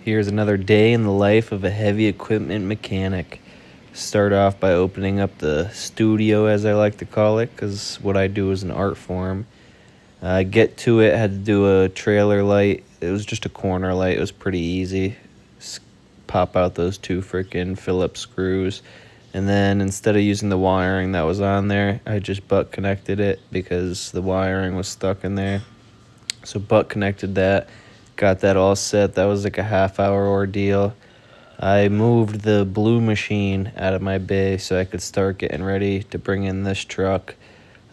Here's another day in the life of a heavy equipment mechanic. Start off by opening up the studio, as I like to call it, because what I do is an art form. Get to it, had to do a trailer light. It was just a corner light. It was pretty easy. Pop out those two freaking Phillips screws. And then instead of using the wiring that was on there, I just butt connected it because the wiring was stuck in there. So butt connected that, got that all set. That was like a half-hour ordeal. I moved the blue machine out of my bay so I could start getting ready to bring in this truck.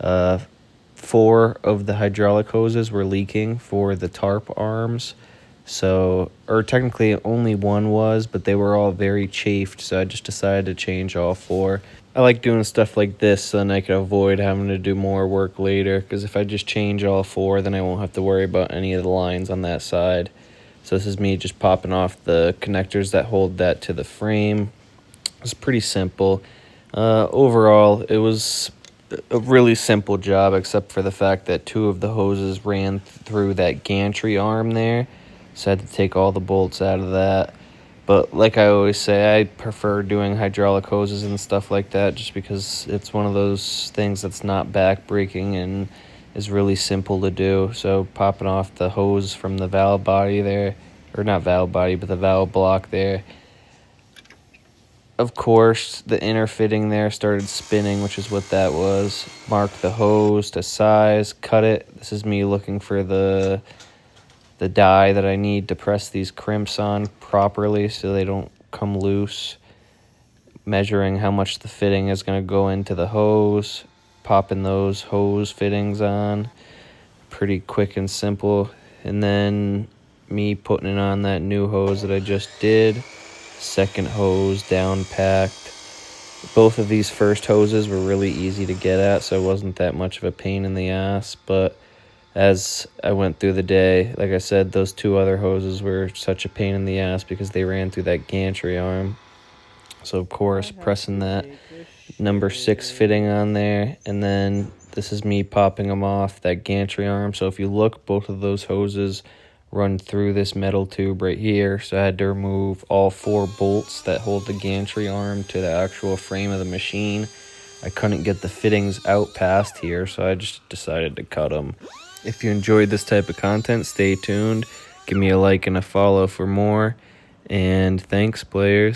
4 of the hydraulic hoses were leaking for the tarp arms. So, or technically only one was, but they were all very chafed, so I just decided to change all 4. I like doing stuff like this so then I can avoid having to do more work later, because if I just change all 4, then I won't have to worry about any of the lines on that side. So this is me just popping off the connectors that hold that to the frame. It's pretty simple. Overall, it was a really simple job, except for the fact that 2 of the hoses ran through that gantry arm there. So I had to take all the bolts out of that. But like I always say, I prefer doing hydraulic hoses and stuff like that just because it's one of those things that's not back-breaking and is really simple to do. So popping off the hose from the valve body there, or not valve body, but the valve block there. Of course, the inner fitting there started spinning, which is what that was. Mark the hose to size, cut it. This is me looking for the die that I need to press these crimps on properly so they don't come loose. Measuring how much the fitting is going to go into the hose. Popping those hose fittings on. Pretty quick and simple. And then me putting it on that new hose that I just did. Second hose down packed. Both of these first hoses were really easy to get at, so it wasn't that much of a pain in the ass. But as I went through the day, like I said, those 2 other hoses were such a pain in the ass because they ran through that gantry arm. So of course, pressing that number 6 fitting on there, and then this is me popping them off that gantry arm. So if you look, both of those hoses run through this metal tube right here. So I had to remove all 4 bolts that hold the gantry arm to the actual frame of the machine. I couldn't get the fittings out past here, so I just decided to cut them. If you enjoyed this type of content, stay tuned. Give me a like and a follow for more. And thanks, players.